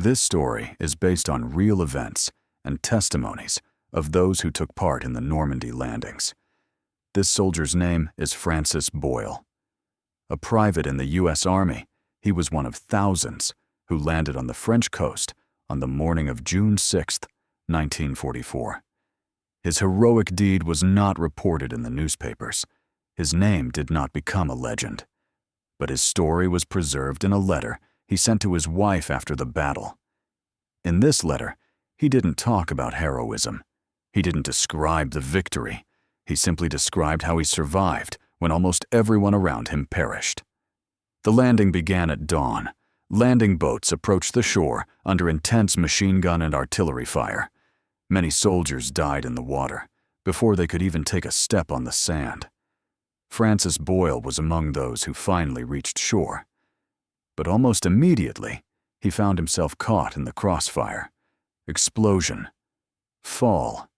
This story is based on real events and testimonies of those who took part in the Normandy landings. This soldier's name is Francis Boyle. A private in the U.S. Army, he was one of thousands who landed on the French coast on the morning of June 6, 1944. His heroic deed was not reported in the newspapers. His name did not become a legend. But his story was preserved in a letter he sent to his wife after the battle. In this letter, he didn't talk about heroism. He didn't describe the victory. He simply described how he survived when almost everyone around him perished. The landing began at dawn. Landing boats approached the shore under intense machine gun and artillery fire. Many soldiers died in the water before they could even take a step on the sand. Francis Boyle was among those who finally reached shore. But almost immediately, he found himself caught in the crossfire. Explosion, fall,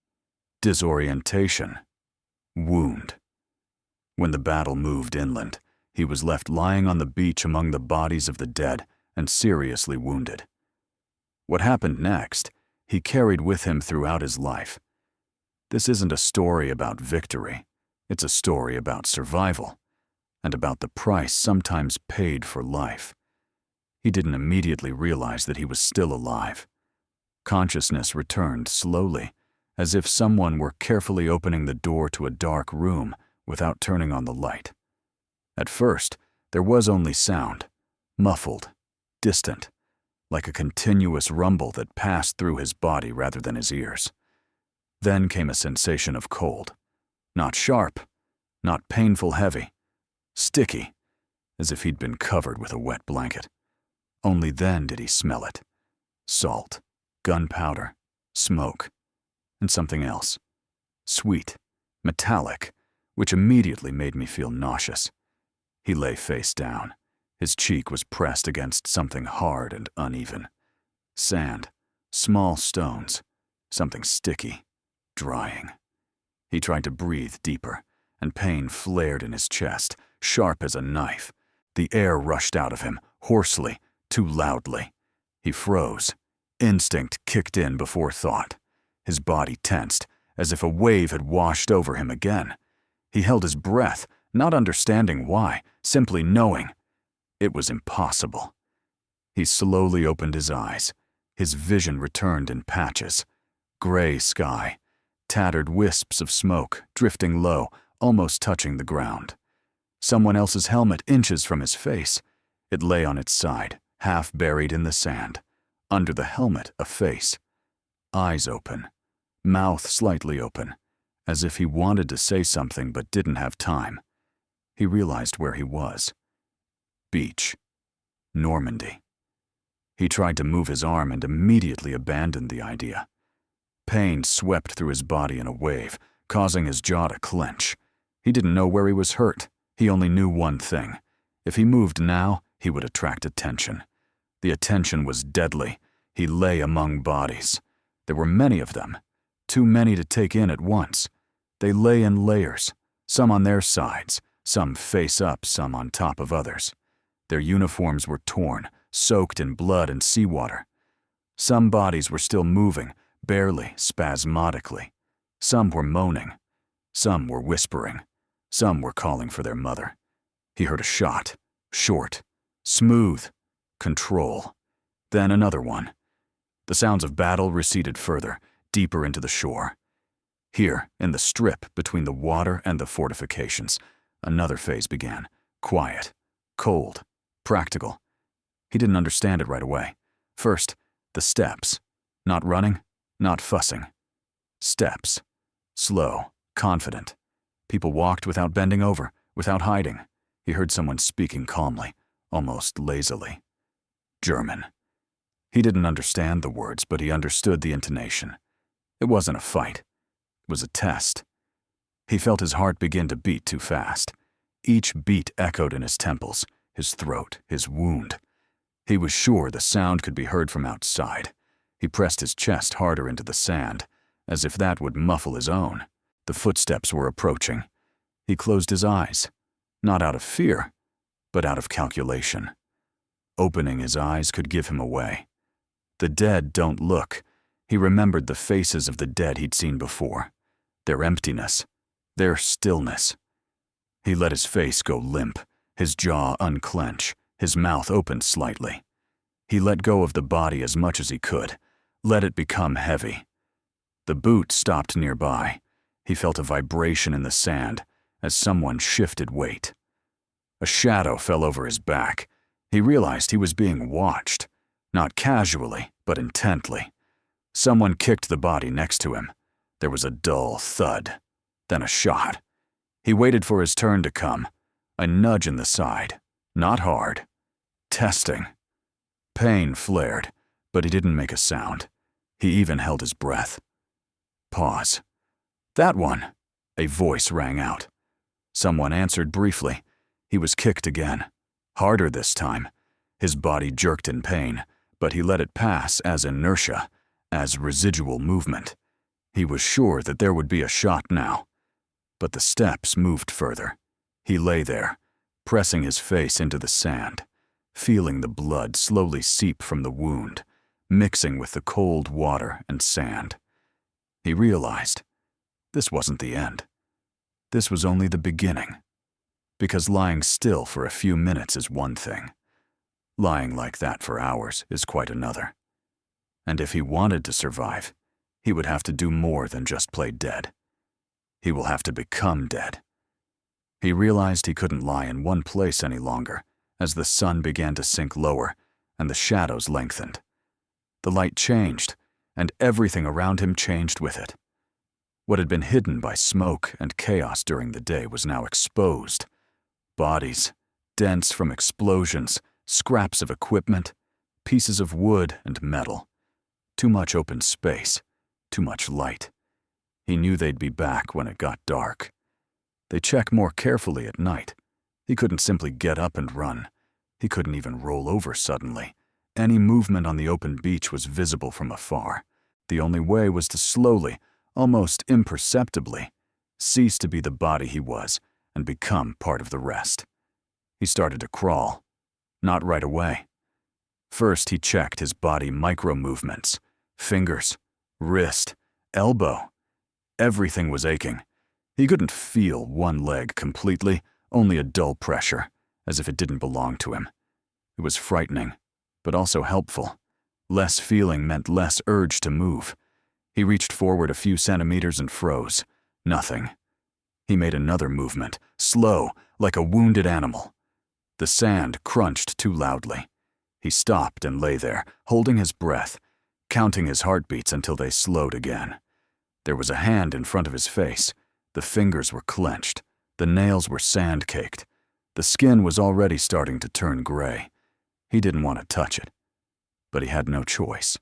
disorientation, wound. When the battle moved inland, he was left lying on the beach among the bodies of the dead and seriously wounded. What happened next, he carried with him throughout his life. This isn't a story about victory. It's a story about survival and about the price sometimes paid for life. He didn't immediately realize that he was still alive. Consciousness returned slowly, as if someone were carefully opening the door to a dark room without turning on the light. At first, there was only sound, muffled, distant, like a continuous rumble that passed through his body rather than his ears. Then came a sensation of cold. Not sharp, not painful heavy, sticky, as if he'd been covered with a wet blanket. Only then did he smell it. Salt, gunpowder, smoke, and something else. Sweet, metallic, which immediately made me feel nauseous. He lay face down. His cheek was pressed against something hard and uneven. Sand, small stones, something sticky, drying. He tried to breathe deeper, and pain flared in his chest, sharp as a knife. The air rushed out of him, hoarsely, too loudly. He froze. Instinct kicked in before thought. His body tensed, as if a wave had washed over him again. He held his breath, not understanding why, simply knowing. It was impossible. He slowly opened his eyes. His vision returned in patches. Gray sky, tattered wisps of smoke drifting low, almost touching the ground. Someone else's helmet inches from his face. It lay on its side, half buried in the sand. Under the helmet, a face. Eyes open, mouth slightly open, as if he wanted to say something but didn't have time. He realized where he was. Beach. Normandy. He tried to move his arm and immediately abandoned the idea. Pain swept through his body in a wave, causing his jaw to clench. He didn't know where he was hurt. He only knew one thing. If he moved now, he would attract attention. The attention was deadly. He lay among bodies. There were many of them, too many to take in at once. They lay in layers, some on their sides, some face up, some on top of others. Their uniforms were torn, soaked in blood and seawater. Some bodies were still moving, barely, spasmodically. Some were moaning. Some were whispering. Some were calling for their mother. He heard a shot, short, smooth, control. Then another one. The sounds of battle receded further, deeper into the shore. Here, in the strip between the water and the fortifications, another phase began. Quiet, cold, practical. He didn't understand it right away. First, the steps. Not running, not fussing. Steps. Slow, confident. People walked without bending over, without hiding. He heard someone speaking calmly, almost lazily. German. He didn't understand the words, but he understood the intonation. It wasn't a fight. It was a test. He felt his heart begin to beat too fast. Each beat echoed in his temples, his throat, his wound. He was sure the sound could be heard from outside. He pressed his chest harder into the sand, as if that would muffle his own. The footsteps were approaching. He closed his eyes, not out of fear, but out of calculation. Opening his eyes could give him away. The dead don't look. He remembered the faces of the dead he'd seen before. Their emptiness. Their stillness. He let his face go limp, his jaw unclench, his mouth open slightly. He let go of the body as much as he could, let it become heavy. The boot stopped nearby. He felt a vibration in the sand as someone shifted weight. A shadow fell over his back. He realized he was being watched, not casually, but intently. Someone kicked the body next to him. There was a dull thud, then a shot. He waited for his turn to come. A nudge in the side, not hard. Testing. Pain flared, but he didn't make a sound. He even held his breath. Pause. "That one," a voice rang out. Someone answered briefly. He was kicked again, harder this time. His body jerked in pain, but he let it pass as inertia, as residual movement. He was sure that there would be a shot now. But the steps moved further. He lay there, pressing his face into the sand, feeling the blood slowly seep from the wound, mixing with the cold water and sand. He realized this wasn't the end. This was only the beginning. Because lying still for a few minutes is one thing. Lying like that for hours is quite another. And if he wanted to survive, he would have to do more than just play dead. He will have to become dead. He realized he couldn't lie in one place any longer as the sun began to sink lower and the shadows lengthened. The light changed, and everything around him changed with it. What had been hidden by smoke and chaos during the day was now exposed. Bodies, dense from explosions, scraps of equipment, pieces of wood and metal. Too much open space, too much light. He knew they'd be back when it got dark. They check more carefully at night. He couldn't simply get up and run. He couldn't even roll over suddenly. Any movement on the open beach was visible from afar. The only way was to slowly, almost imperceptibly, cease to be the body he was and become part of the rest. He started to crawl. Not right away. First, he checked his body micro-movements. Fingers, wrist, elbow. Everything was aching. He couldn't feel one leg completely, only a dull pressure, as if it didn't belong to him. It was frightening, but also helpful. Less feeling meant less urge to move. He reached forward a few centimeters and froze. Nothing. He made another movement, slow, like a wounded animal. The sand crunched too loudly. He stopped and lay there, holding his breath, counting his heartbeats until they slowed again. There was a hand in front of his face. The fingers were clenched. The nails were sand-caked. The skin was already starting to turn gray. He didn't want to touch it, but he had no choice.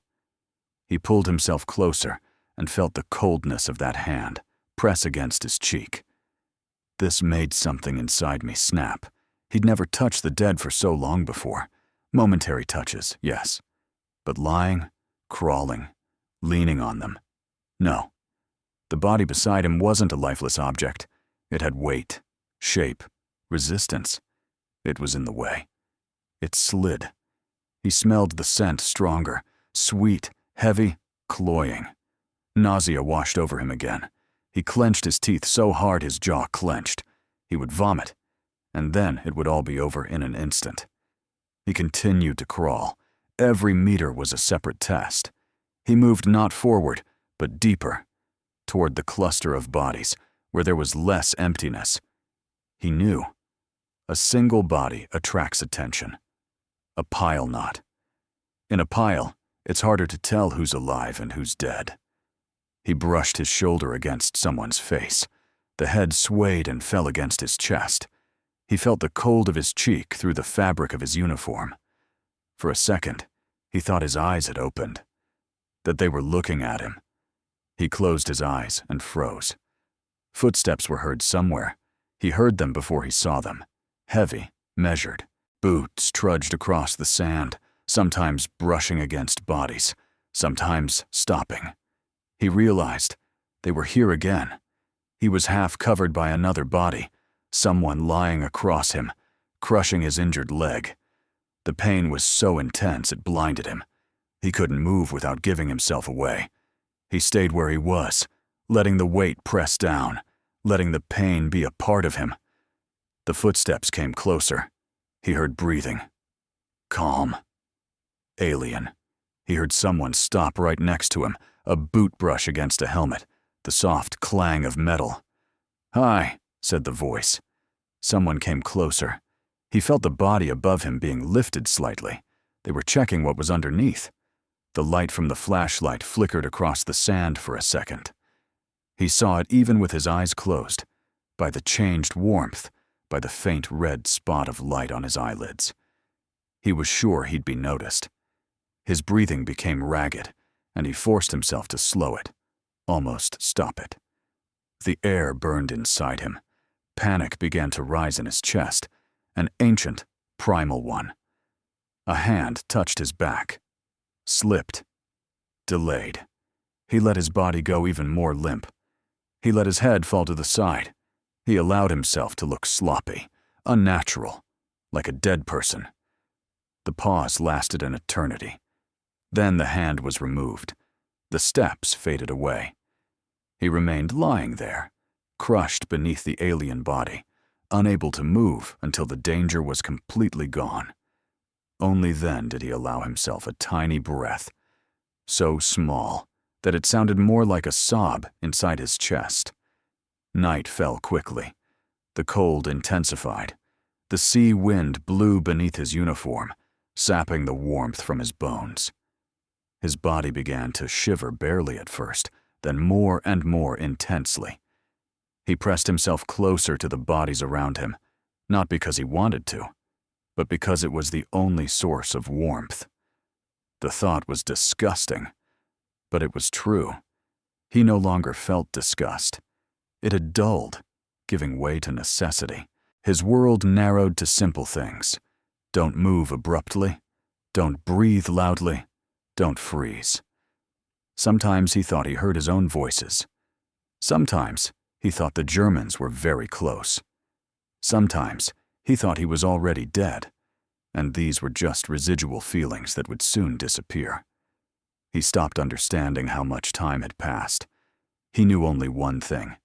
He pulled himself closer and felt the coldness of that hand press against his cheek. This made something inside me snap. He'd never touched the dead for so long before. Momentary touches, yes. But lying, crawling, leaning on them. No. The body beside him wasn't a lifeless object. It had weight, shape, resistance. It was in the way. It slid. He smelled the scent stronger, sweet, heavy, cloying. Nausea washed over him again. He clenched his teeth so hard his jaw clenched. He would vomit, and then it would all be over in an instant. He continued to crawl. Every meter was a separate test. He moved not forward, but deeper, toward the cluster of bodies, where there was less emptiness. He knew. A single body attracts attention. A pile knot. In a pile, it's harder to tell who's alive and who's dead. He brushed his shoulder against someone's face. The head swayed and fell against his chest. He felt the cold of his cheek through the fabric of his uniform. For a second, he thought his eyes had opened, that they were looking at him. He closed his eyes and froze. Footsteps were heard somewhere. He heard them before he saw them. Heavy, measured. Boots trudged across the sand, sometimes brushing against bodies, sometimes stopping. He realized they were here again. He was half covered by another body, someone lying across him, crushing his injured leg. The pain was so intense it blinded him. He couldn't move without giving himself away. He stayed where he was, letting the weight press down, letting the pain be a part of him. The footsteps came closer. He heard breathing. Calm. Alien. He heard someone stop right next to him, a boot brush against a helmet, the soft clang of metal. "Hi," said the voice. Someone came closer. He felt the body above him being lifted slightly. They were checking what was underneath. The light from the flashlight flickered across the sand for a second. He saw it even with his eyes closed, by the changed warmth, by the faint red spot of light on his eyelids. He was sure he'd be noticed. His breathing became ragged, and he forced himself to slow it, almost stop it. The air burned inside him. Panic began to rise in his chest, an ancient, primal one. A hand touched his back, slipped, delayed. He let his body go even more limp. He let his head fall to the side. He allowed himself to look sloppy, unnatural, like a dead person. The pause lasted an eternity. Then the hand was removed. The steps faded away. He remained lying there, crushed beneath the alien body, unable to move until the danger was completely gone. Only then did he allow himself a tiny breath, so small that it sounded more like a sob inside his chest. Night fell quickly. The cold intensified. The sea wind blew beneath his uniform, sapping the warmth from his bones. His body began to shiver barely at first, then more and more intensely. He pressed himself closer to the bodies around him, not because he wanted to, but because it was the only source of warmth. The thought was disgusting, but it was true. He no longer felt disgust. It had dulled, giving way to necessity. His world narrowed to simple things. Don't move abruptly. Don't breathe loudly. Don't freeze. Sometimes he thought he heard his own voices. Sometimes he thought the Germans were very close. Sometimes he thought he was already dead, and these were just residual feelings that would soon disappear. He stopped understanding how much time had passed. He knew only one thing.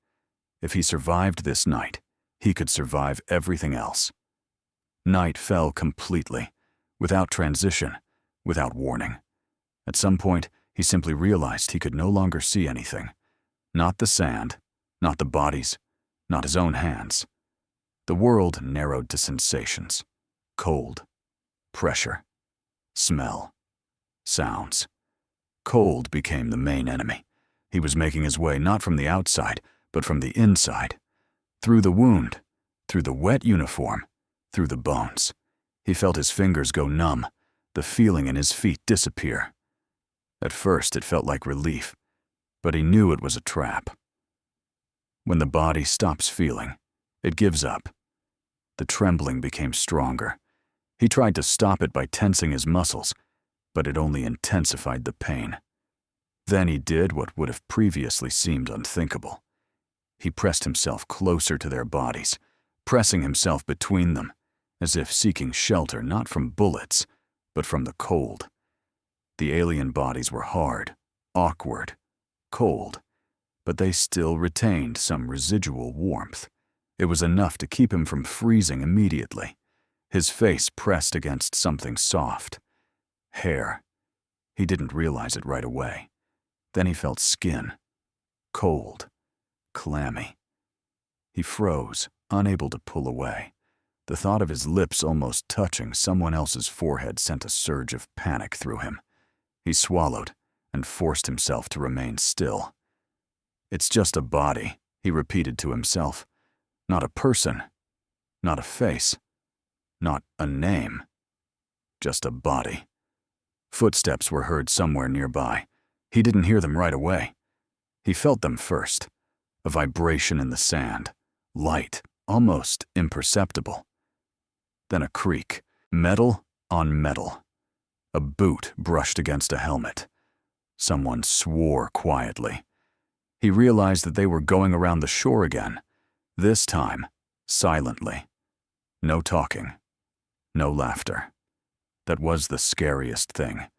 If he survived this night, he could survive everything else. Night fell completely, without transition, without warning. At some point, he simply realized he could no longer see anything. Not the sand, not the bodies, not his own hands. The world narrowed to sensations. Cold, pressure, smell, sounds. Cold became the main enemy. He was making his way not from the outside, but from the inside. Through the wound, through the wet uniform, through the bones. He felt his fingers go numb, the feeling in his feet disappear. At first it felt like relief, but he knew it was a trap. When the body stops feeling, it gives up. The trembling became stronger. He tried to stop it by tensing his muscles, but it only intensified the pain. Then he did what would have previously seemed unthinkable. He pressed himself closer to their bodies, pressing himself between them, as if seeking shelter not from bullets, but from the cold. The alien bodies were hard, awkward, cold, but they still retained some residual warmth. It was enough to keep him from freezing immediately. His face pressed against something soft. Hair. He didn't realize it right away. Then he felt skin. Cold. Clammy. He froze, unable to pull away. The thought of his lips almost touching someone else's forehead sent a surge of panic through him. He swallowed and forced himself to remain still. "It's just a body," he repeated to himself. "Not a person. Not a face. Not a name. Just a body." Footsteps were heard somewhere nearby. He didn't hear them right away. He felt them first. A vibration in the sand. Light, almost imperceptible. Then a creak. Metal on metal. A boot brushed against a helmet. Someone swore quietly. He realized that they were going around the shore again. This time, silently. No talking. No laughter. That was the scariest thing.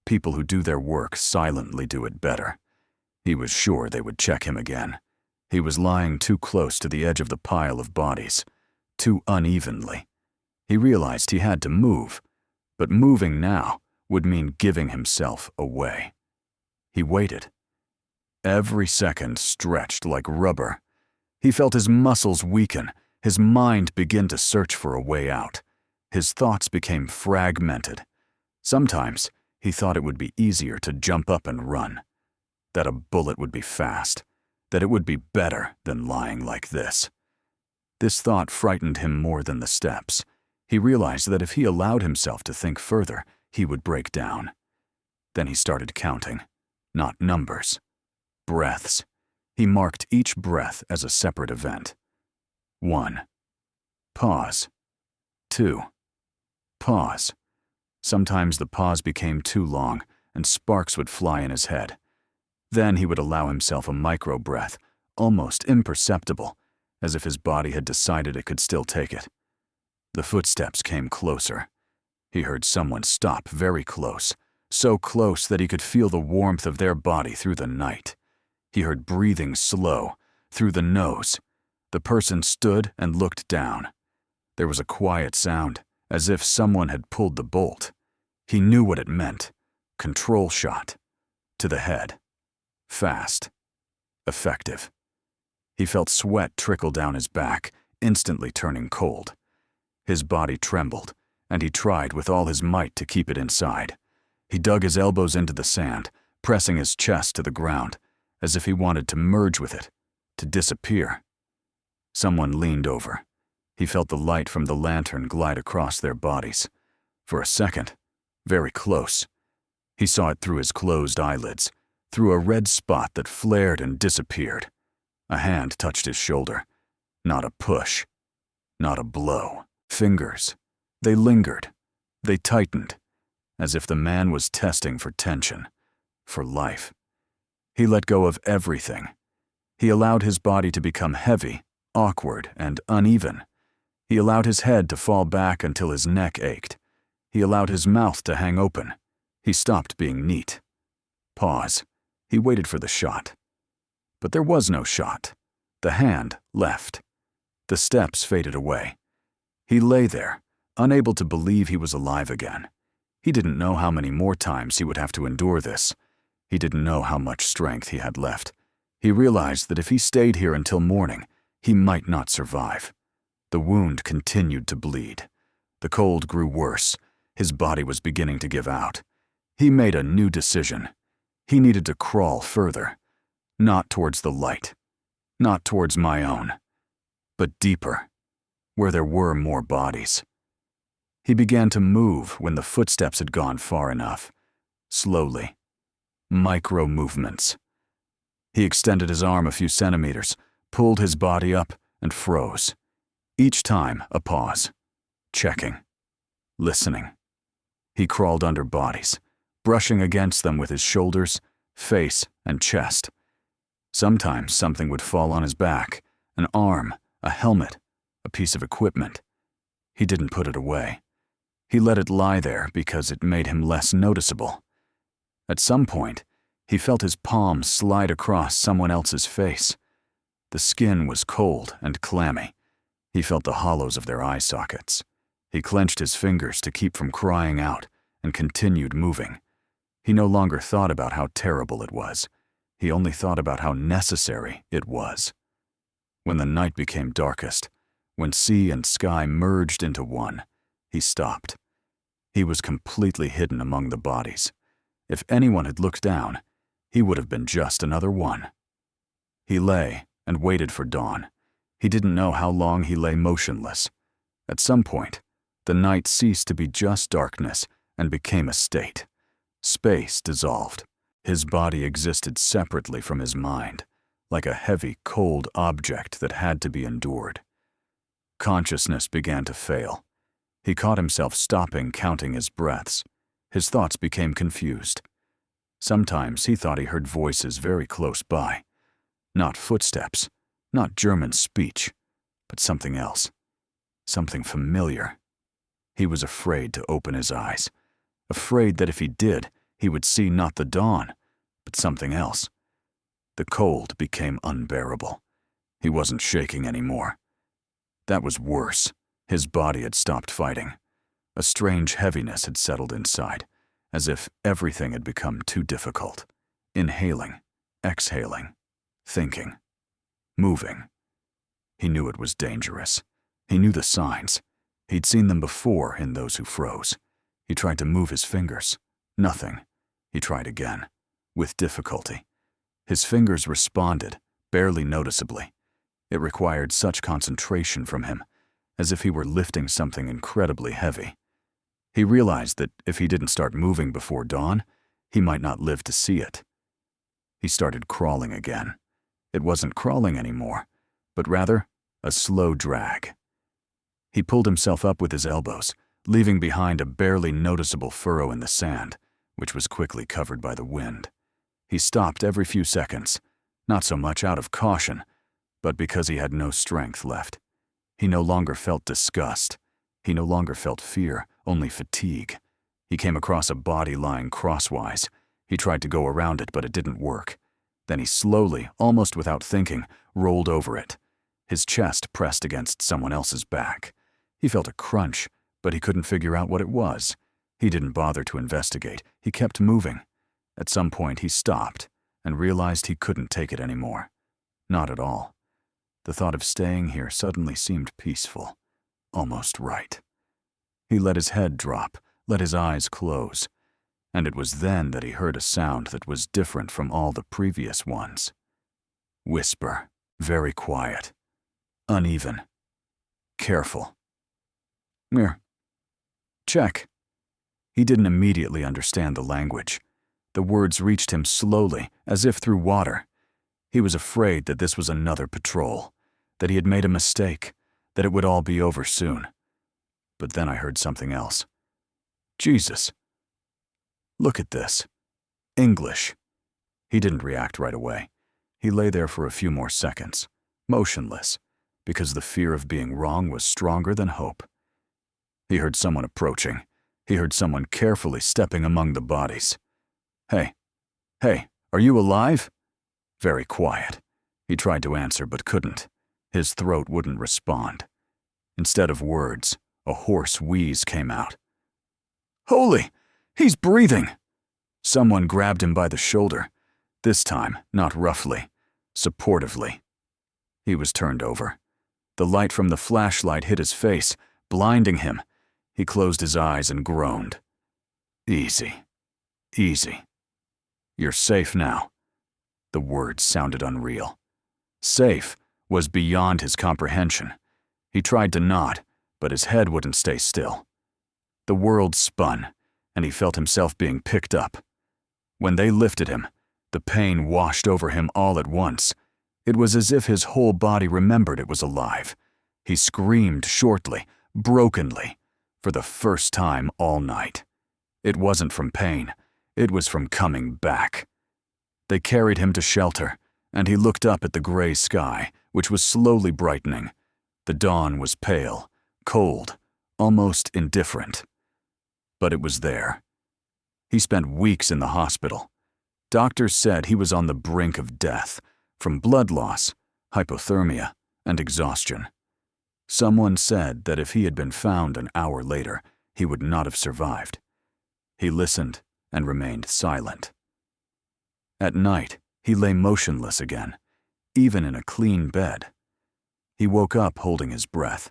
People who do their work silently do it better. He was sure they would check him again. He was lying too close to the edge of the pile of bodies, too unevenly. He realized he had to move, but moving now would mean giving himself away. He waited. Every second stretched like rubber. He felt his muscles weaken, his mind begin to search for a way out. His thoughts became fragmented. Sometimes he thought it would be easier to jump up and run, that a bullet would be fast, that it would be better than lying like this. This thought frightened him more than the steps. He realized that if he allowed himself to think further, he would break down. Then he started counting, not numbers, breaths. He marked each breath as a separate event. 1. Pause. 2. Pause. Sometimes the pause became too long, and sparks would fly in his head. Then he would allow himself a micro-breath, almost imperceptible, as if his body had decided it could still take it. The footsteps came closer. He heard someone stop very close, so close that he could feel the warmth of their body through the night. He heard breathing slow, through the nose. The person stood and looked down. There was a quiet sound, as if someone had pulled the bolt. He knew what it meant. Control shot. To the head. Fast. Effective. He felt sweat trickle down his back, instantly turning cold. His body trembled, and he tried with all his might to keep it inside. He dug his elbows into the sand, pressing his chest to the ground, as if he wanted to merge with it, to disappear. Someone leaned over. He felt the light from the lantern glide across their bodies. For a second, very close. He saw it through his closed eyelids, through a red spot that flared and disappeared. A hand touched his shoulder. Not a push. Not a blow. Fingers. They lingered. They tightened, as if the man was testing for tension, for life. He let go of everything. He allowed his body to become heavy, awkward, and uneven. He allowed his head to fall back until his neck ached. He allowed his mouth to hang open. He stopped being neat. Pause. He waited for the shot. But there was no shot. The hand left. The steps faded away. He lay there, unable to believe he was alive again. He didn't know how many more times he would have to endure this. He didn't know how much strength he had left. He realized that if he stayed here until morning, he might not survive. The wound continued to bleed. The cold grew worse. His body was beginning to give out. He made a new decision. He needed to crawl further. Not towards the light. Not towards my own. But deeper, where there were more bodies. He began to move when the footsteps had gone far enough. Slowly. Micro-movements. He extended his arm a few centimeters, pulled his body up, and froze. Each time, a pause. Checking. Listening. He crawled under bodies, brushing against them with his shoulders, face, and chest. Sometimes something would fall on his back, an arm, a helmet, a piece of equipment. He didn't put it away. He let it lie there because it made him less noticeable. At some point, he felt his palm slide across someone else's face. The skin was cold and clammy. He felt the hollows of their eye sockets. He clenched his fingers to keep from crying out and continued moving. He no longer thought about how terrible it was. He only thought about how necessary it was. When the night became darkest, when sea and sky merged into one, he stopped. He was completely hidden among the bodies. If anyone had looked down, he would have been just another one. He lay and waited for dawn. He didn't know how long he lay motionless. At some point, the night ceased to be just darkness and became a state. Space dissolved. His body existed separately from his mind, like a heavy, cold object that had to be endured. Consciousness began to fail. He caught himself stopping, counting his breaths. His thoughts became confused. Sometimes he thought he heard voices very close by. Not footsteps, not German speech, but something else. Something familiar. He was afraid to open his eyes. Afraid that if he did, he would see not the dawn, but something else. The cold became unbearable. He wasn't shaking anymore. That was worse. His body had stopped fighting. A strange heaviness had settled inside, as if everything had become too difficult. Inhaling, exhaling, thinking, moving. He knew it was dangerous. He knew the signs. He'd seen them before in those who froze. He tried to move his fingers. Nothing. He tried again, with difficulty. His fingers responded, barely noticeably. It required such concentration from him, as if he were lifting something incredibly heavy. He realized that if he didn't start moving before dawn, he might not live to see it. He started crawling again. It wasn't crawling anymore, but rather a slow drag. He pulled himself up with his elbows, leaving behind a barely noticeable furrow in the sand, which was quickly covered by the wind. He stopped every few seconds, not so much out of caution, but because he had no strength left. He no longer felt disgust. He no longer felt fear, only fatigue. He came across a body lying crosswise. He tried to go around it, but it didn't work. Then he slowly, almost without thinking, rolled over it. His chest pressed against someone else's back. He felt a crunch, but he couldn't figure out what it was. He didn't bother to investigate. He kept moving. At some point, he stopped and realized he couldn't take it anymore. Not at all. The thought of staying here suddenly seemed peaceful, almost right. He let his head drop, let his eyes close, and it was then that he heard a sound that was different from all the previous ones. Whisper, very quiet, uneven, careful. Mir. Check. He didn't immediately understand the language. The words reached him slowly, as if through water. He was afraid that this was another patrol, that he had made a mistake, that it would all be over soon. But then I heard something else. Jesus. Look at this. English. He didn't react right away. He lay there for a few more seconds, motionless, because the fear of being wrong was stronger than hope. He heard someone approaching. He heard someone carefully stepping among the bodies. Hey, are you alive? Very quiet. He tried to answer but couldn't. His throat wouldn't respond. Instead of words, a hoarse wheeze came out. Holy, he's breathing! Someone grabbed him by the shoulder. This time, not roughly, supportively. He was turned over. The light from the flashlight hit his face, blinding him. He closed his eyes and groaned. Easy. Easy. You're safe now. The words sounded unreal. Safe was beyond his comprehension. He tried to nod, but his head wouldn't stay still. The world spun, and he felt himself being picked up. When they lifted him, the pain washed over him all at once. It was as if his whole body remembered it was alive. He screamed shortly, brokenly, for the first time all night. It wasn't from pain. It was from coming back. They carried him to shelter, and he looked up at the gray sky, which was slowly brightening. The dawn was pale, cold, almost indifferent. But it was there. He spent weeks in the hospital. Doctors said he was on the brink of death, from blood loss, hypothermia, and exhaustion. Someone said that if he had been found an hour later, he would not have survived. He listened and remained silent. At night, he lay motionless again, even in a clean bed. He woke up holding his breath.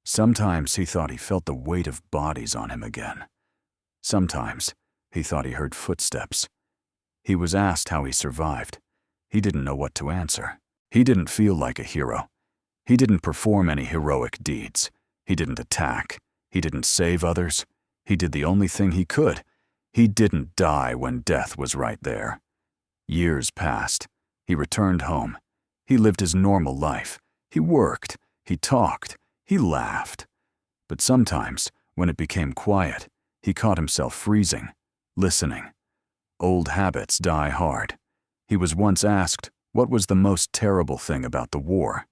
Sometimes he thought he felt the weight of bodies on him again. Sometimes he thought he heard footsteps. He was asked how he survived. He didn't know what to answer. He didn't feel like a hero. He didn't perform any heroic deeds. He didn't attack. He didn't save others. He did the only thing he could. He didn't die when death was right there. Years passed. He returned home. He lived his normal life. He worked. He talked. He laughed. But sometimes, when it became quiet, he caught himself freezing, listening. Old habits die hard. He was once asked what was the most terrible thing about the war.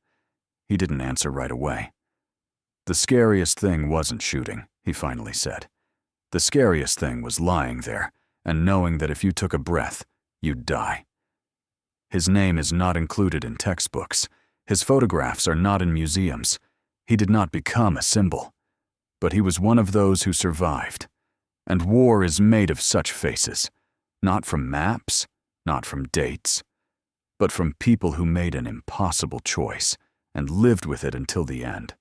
He didn't answer right away. The scariest thing wasn't shooting, he finally said. The scariest thing was lying there and knowing that if you took a breath, you'd die. His name is not included in textbooks. His photographs are not in museums. He did not become a symbol, but he was one of those who survived. And war is made of such faces, not from maps, not from dates, but from people who made an impossible choice and lived with it until the end.